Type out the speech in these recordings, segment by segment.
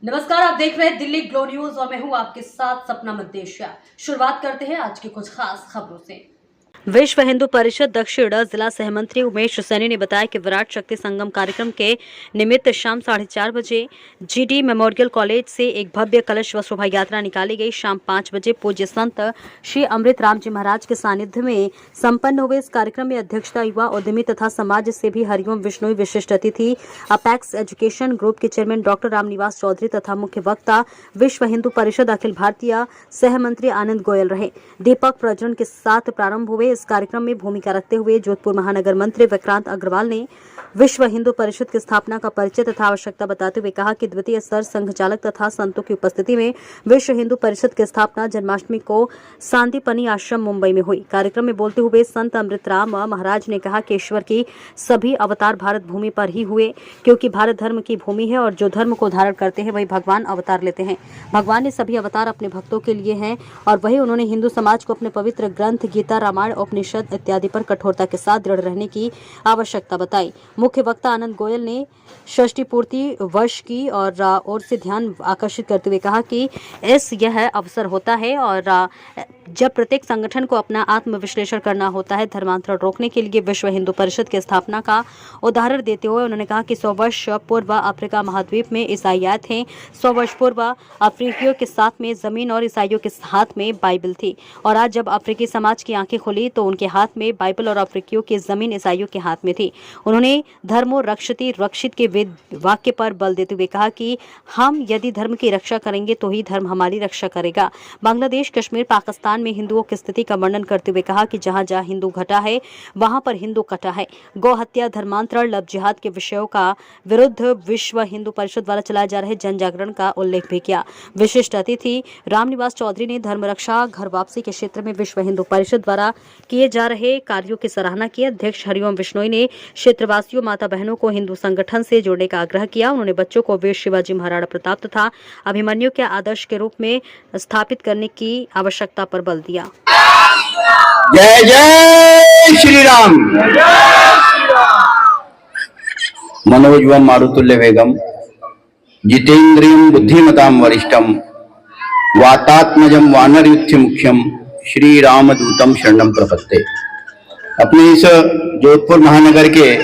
नमस्कार, आप देख रहे हैं दिल्ली ग्लो न्यूज और मैं हूं आपके साथ सपना मद्देशिया। शुरुआत करते हैं आज की कुछ खास खबरों से। विश्व हिंदू परिषद दक्षिण जिला सहमंत्री उमेश सैनी ने बताया कि विराट शक्ति संगम कार्यक्रम के निमित्त शाम 4:30 बजे जीडी मेमोरियल कॉलेज से एक भव्य कलश व शोभा यात्रा निकाली गई। शाम 5 बजे पूज्य संत श्री अमृत राम जी महाराज के सानिध्य में संपन्न हुए इस कार्यक्रम में अध्यक्षता युवा उद्यमी तथा समाज सेवी हरिओम विश्नोई विशिष्ट अतिथि अपेक्स एजुकेशन ग्रुप के चेयरमैन डॉक्टर रामनिवास चौधरी तथा मुख्य वक्ता विश्व हिंदू परिषद अखिल भारतीय सहमंत्री आनंद गोयल रहे। दीपक प्रज्वलन के साथ प्रारंभ हुए इस कार्यक्रम में भूमिका रखते हुए जोधपुर महानगर मंत्री विक्रांत अग्रवाल ने विश्व हिंदू परिषद की स्थापना का परिचय तथा आवश्यकता बताते हुए कहा कि द्वितीय स्तर संघ चालक तथा संतों की उपस्थिति में विश्व हिंदू परिषद की स्थापना जन्माष्टमी को सांदीपनी आश्रम मुंबई में हुई। कार्यक्रम में बोलते हुए संत अमृत राम महाराज ने कहा कि ईश्वर की सभी अवतार भारत भूमि पर ही हुए, क्योंकि भारत धर्म की भूमि है और जो धर्म को धारण करते हैं वही भगवान अवतार लेते हैं। भगवान ने सभी अवतार अपने भक्तों के लिए हैं और वही उन्होंने हिंदू समाज को अपने पवित्र ग्रंथ गीता, रामायण, उपनिषद इत्यादि पर कठोरता के साथ दृढ़ रहने की आवश्यकता बताई। मुख्य वक्ता आनंद गोयल ने षष्ठी पूर्ति वर्ष की ओर से ध्यान आकर्षित करते हुए कहा कि यह अवसर होता है और जब प्रत्येक संगठन को अपना आत्मविश्लेषण करना होता है। धर्मांतरण रोकने के लिए विश्व हिंदू परिषद की स्थापना का उदाहरण देते हुए उन्होंने कहा कि 100 वर्ष पूर्व अफ्रीका महाद्वीप में ईसाई आए थे। 100 वर्ष पूर्व अफ्रीकियों के साथ में जमीन और ईसाइयों के हाथ में बाइबल थी और आज जब अफ्रीकी समाज की आंखें खुली तो उनके हाथ में बाइबल और अफ्रीकियों की जमीन ईसाइयों के हाथ में थी। उन्होंने धर्मो रक्षति रक्षित के वेद वाक्य पर बल देते हुए कहा कि हम यदि धर्म की रक्षा करेंगे तो ही धर्म हमारी रक्षा करेगा। बांग्लादेश, कश्मीर, पाकिस्तान में हिंदुओं की स्थिति का वर्णन करते हुए कहा कि जहां जहां हिंदू घटा है वहां पर हिंदू कटा है। गौ हत्या, धर्मांतरण, लव जिहाद के विषयों का विरुद्ध विश्व हिंदू परिषद द्वारा चलाए जा रहे जन जागरण का उल्लेख भी किया। विशिष्ट अतिथि रामनिवास चौधरी ने धर्म रक्षा, घर वापसी के क्षेत्र में विश्व हिंदू परिषद द्वारा किए जा रहे कार्यों की सराहना की। अध्यक्ष हरिओम विश्नोई ने क्षेत्रवासियों, माता बहनों को हिंदू संगठन से जोड़ने का आग्रह किया। उन्होंने बच्चों को वीर शिवाजी महाराणा प्रताप तथा अभिमन्यु के आदर्श के रूप में स्थापित करने की आवश्यकता पर बल दिया। जय जय श्री राम। मनोजवम मारुतुल्य वेगम जितेन्द्रियम बुद्धिमताम वरिष्ठम वातात्मजम वानरयुक्ति मुख्यम श्री रामदूतम शरणम प्रपत्ते। अपने इस जोधपुर महानगर के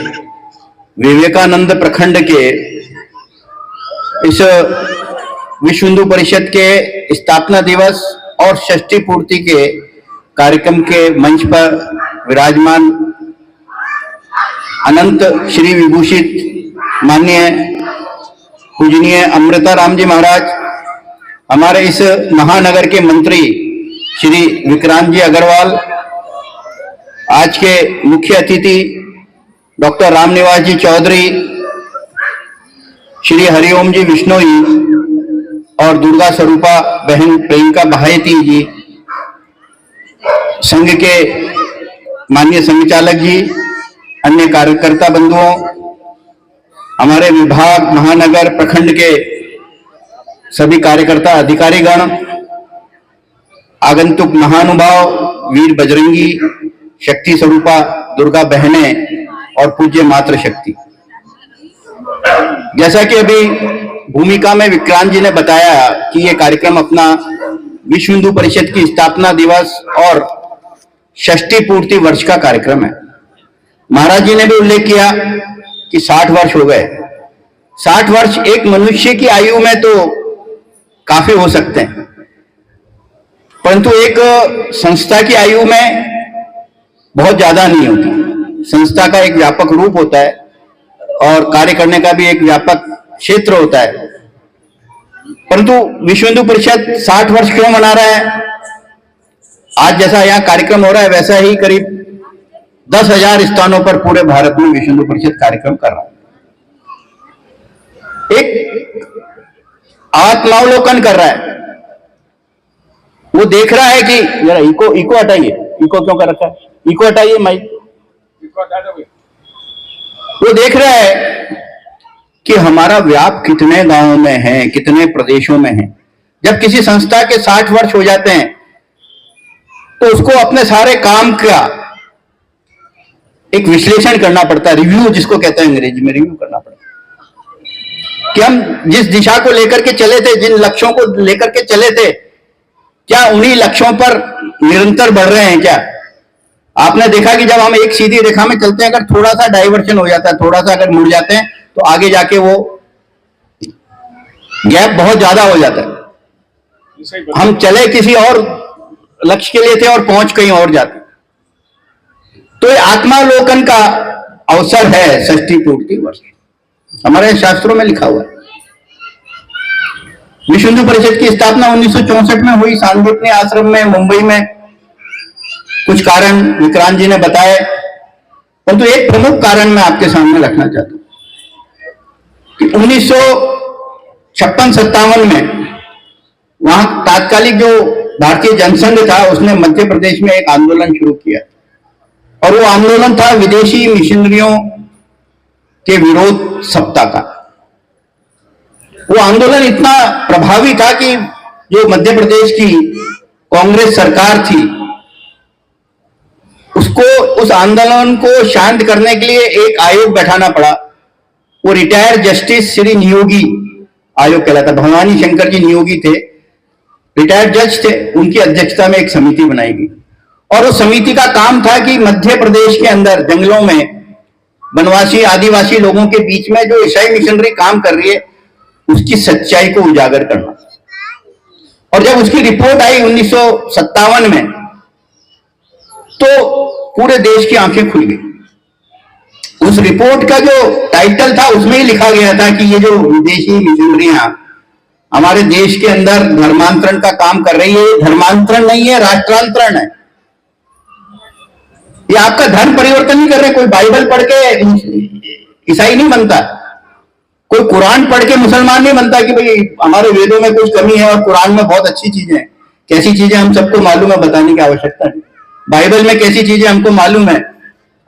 विवेकानंद प्रखंड के इस विश्व हिंदू परिषद के स्थापना दिवस और षष्ठी पूर्ति के कार्यक्रम के मंच पर विराजमान अनंत श्री विभूषित माननीय पूजनीय अमृता राम जी महाराज, हमारे इस महानगर के मंत्री श्री विक्रांत जी अग्रवाल, आज के मुख्य अतिथि डॉक्टर रामनिवास जी चौधरी, श्री हरिओम जी विश्नोई और दुर्गा स्वरूपा बहन प्रियंका बहायती जी, संघ के माननीय संघ चालक जी, अन्य कार्यकर्ता बंधुओं, हमारे विभाग, महानगर, प्रखंड के सभी कार्यकर्ता अधिकारीगण, आगंतुक महानुभाव, वीर बजरंगी, शक्ति स्वरूपा दुर्गा बहनें और पूज्य मातृशक्ति। जैसा कि अभी भूमिका में विक्रांत जी ने बताया कि यह कार्यक्रम अपना विश्व हिंदू परिषद की स्थापना दिवस और षष्ठी पूर्ति वर्ष का कार्यक्रम है। महाराज जी ने भी उल्लेख किया कि 60 वर्ष हो गए। 60 वर्ष एक मनुष्य की आयु में तो काफी हो सकते हैं, परंतु एक संस्था की आयु में बहुत ज्यादा नहीं होती। संस्था का एक व्यापक रूप होता है और कार्य करने का भी एक व्यापक क्षेत्र होता है, परंतु विश्व हिंदू परिषद 60 वर्ष क्यों मना रहा है? आज जैसा यहाँ कार्यक्रम हो रहा है वैसा ही करीब 10,000 स्थानों पर पूरे भारत में विश्व हिंदू परिषद कार्यक्रम कर रहा है। एक आत्मावलोकन कर रहा है। वो देख रहा है कि जरा इको हटाइए, इको क्यों कर रखा है, इको हटाइए माइक। वो देख रहा है कि हमारा व्याप कितने गांवों में है, कितने प्रदेशों में है। जब किसी संस्था के 60 वर्ष हो जाते हैं तो उसको अपने सारे काम का एक विश्लेषण करना पड़ता है, रिव्यू जिसको कहते हैं अंग्रेजी में, रिव्यू करना पड़ता है। कि हम जिस दिशा को लेकर के चले थे, जिन लक्ष्यों को लेकर के चले थे, क्या उन्हीं लक्ष्यों पर निरंतर बढ़ रहे हैं क्या? आपने देखा कि जब हम एक सीधी रेखा में चलते हैं, अगर थोड़ा सा डाइवर्शन हो जाता है, थोड़ा सा अगर मुड़ जाते हैं, तो आगे जाके वो गैप बहुत ज्यादा हो जाता है। हम चले किसी और लक्ष्य के लिए थे और पहुंच कहीं और जाते। तो ये आत्मावलोकन का अवसर है षष्ठी पूर्ति वर्ष, हमारे शास्त्रों में लिखा हुआ है। विश्व हिंदू परिषद की स्थापना 1964 में हुई सांदीपनी आश्रम में, मुंबई में। कुछ कारण विक्रांत जी ने बताए, परंतु एक प्रमुख कारण मैं आपके सामने रखना चाहता हूं कि 1956-57 में वहां तात्कालिक जो भारतीय जनसंघ था, उसने मध्य प्रदेश में एक आंदोलन शुरू किया, और वो आंदोलन था विदेशी मिशनरियों के विरोध सप्ताह का। वो आंदोलन इतना प्रभावी था कि जो मध्य प्रदेश की कांग्रेस सरकार थी, उसको उस आंदोलन को शांत करने के लिए एक आयोग बैठाना पड़ा। वो रिटायर्ड जस्टिस श्री नियोगी आयोग कहलाता, भवानी शंकर जी नियोगी थे, रिटायर्ड जज थे, उनकी अध्यक्षता में एक समिति बनाई गई। और उस समिति का काम था कि मध्य प्रदेश के अंदर जंगलों में वनवासी आदिवासी लोगों के बीच में जो ईसाई मिशनरी काम कर रही है, उसकी सच्चाई को उजागर करना। और जब उसकी रिपोर्ट आई 1957 में, तो पूरे देश की आंखें खुल गई। उस रिपोर्ट का जो टाइटल था, उसमें ही लिखा गया था कि ये जो विदेशी मिशनरियां हमारे देश के अंदर धर्मांतरण का काम कर रही है, धर्मांतरण नहीं है, राष्ट्रांतरण है। ये आपका धर्म परिवर्तन नहीं कर रहे। कोई बाइबल पढ़ के ईसाई नहीं बनता, कोई कुरान पढ़ के मुसलमान नहीं बनता कि भाई हमारे वेदों में कुछ कमी है और कुरान में बहुत अच्छी चीजें हैं। कैसी चीजें हम सबको मालूम है, बताने की आवश्यकता नहीं। बाइबल में कैसी चीजें हमको मालूम है,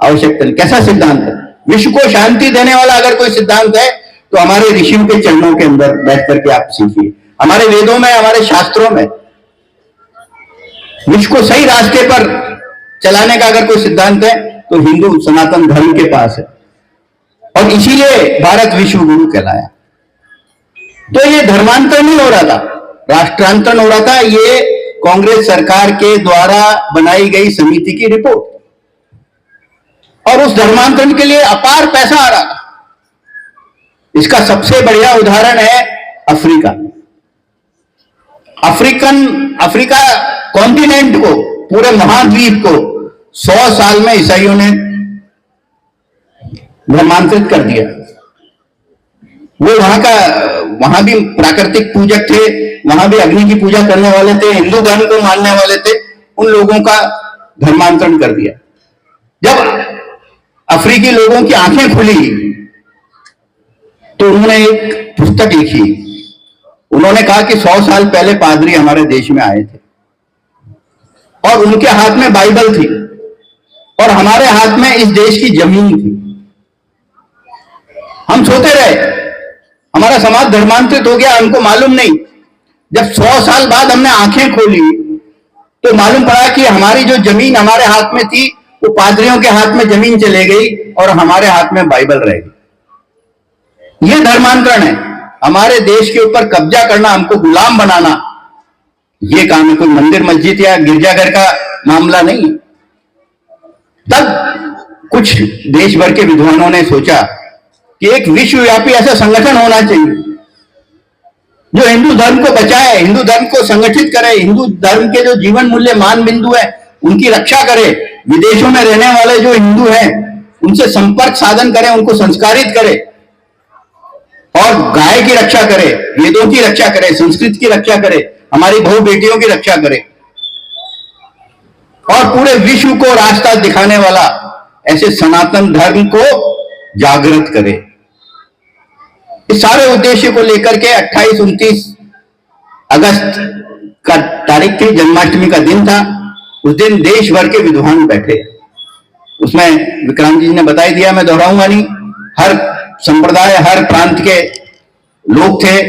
आवश्यकता नहीं। कैसा सिद्धांत है? विश्व को शांति देने वाला अगर कोई सिद्धांत है, तो हमारे ऋषियों के चरणों के अंदर बैठ करके आप सीखिए। हमारे वेदों में, हमारे शास्त्रों में विश्व को सही रास्ते पर चलाने का अगर कोई सिद्धांत है, तो हिंदू सनातन धर्म के पास है, और इसीलिए भारत विश्व गुरु कहलाया। तो ये धर्मांतरण नहीं हो रहा था, राष्ट्रांतरण हो रहा था। ये कांग्रेस सरकार के द्वारा बनाई गई समिति की रिपोर्ट, और उस धर्मांतरण के लिए अपार पैसा आ रहा था। इसका सबसे बढ़िया उदाहरण है अफ्रीका। अफ्रीका कॉन्टिनेंट को, पूरे महाद्वीप को 100 साल में ईसाइयों ने धर्मांतरित कर दिया। वो वहां भी प्राकृतिक पूजक थे, वहां भी अग्नि की पूजा करने वाले थे, हिंदू धर्म को मानने वाले थे, उन लोगों का धर्मांतरण कर दिया। जब अफ्रीकी लोगों की आंखें खुली, तो उन्होंने एक पुस्तक लिखी। उन्होंने कहा कि 100 साल पहले पादरी हमारे देश में आए थे, और उनके हाथ में बाइबल थी, और हमारे हाथ में इस देश की जमीन थी। हम सोते रहे, हमारा समाज धर्मांतरित हो गया, हमको मालूम नहीं। जब 100 साल बाद हमने आंखें खोली, तो मालूम पड़ा कि हमारी जो जमीन हमारे हाथ में थी, वो पादरियों के हाथ में जमीन चले गई, और हमारे हाथ में बाइबल रह गई। ये धर्मांतरण है। हमारे देश के ऊपर कब्जा करना, हमको गुलाम बनाना, ये काम है। कोई मंदिर मस्जिद या गिरजाघर का मामला नहीं। तब कुछ देश भर के विद्वानों ने सोचा कि एक विश्वव्यापी ऐसा संगठन होना चाहिए जो हिंदू धर्म को बचाए, हिंदू धर्म को संगठित करे, हिंदू धर्म के जो जीवन मूल्य मान बिंदु है उनकी रक्षा करे, विदेशों में रहने वाले जो हिंदू हैं उनसे संपर्क साधन करे, उनको संस्कारित करे, और गाय की रक्षा करे, वेदों की रक्षा करे, संस्कृत की रक्षा करे, हमारी बहु बेटियों की रक्षा करे, और पूरे विश्व को रास्ता दिखाने वाला ऐसे सनातन धर्म को जागृत करे। इस सारे उद्देश्य को लेकर के 28-29 अगस्त का तारीख थी, जन्माष्टमी का दिन था। उस दिन देश भर के विद्वान बैठे। उसमें विक्रांत जी ने बता दिया, मैं दोहराऊंगा नहीं। हर संप्रदाय, हर प्रांत के लोग थे।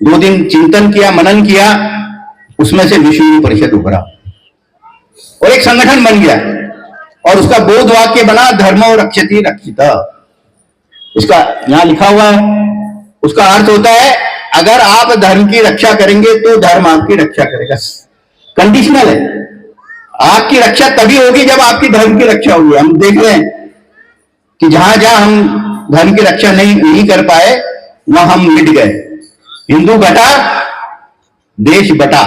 2 दिन चिंतन किया, मनन किया, उसमें से विश्व हिंदू परिषद उभरा और एक संगठन बन गया, और उसका बोध वाक्य बना, धर्मो रक्षति रक्षिता। इसका यहां लिखा हुआ है, उसका अर्थ होता है अगर आप धर्म की रक्षा करेंगे तो धर्म आपकी रक्षा करेगा। कंडीशनल है। आपकी रक्षा तभी होगी जब आपकी धर्म की रक्षा होगी। हम देख रहे हैं कि जहां जहां हम धर्म की रक्षा नहीं कर पाए वहां हम मिट गए। हिंदू घटा, देश बटा,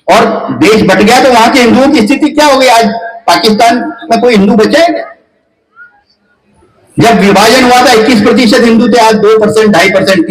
और देश बट गया तो वहां के हिंदुओं की स्थिति क्या हो गई? आज पाकिस्तान में कोई हिंदू बचा है क्या? जब विभाजन हुआ था 21% हिंदू थे, आज 2%, 2.5%।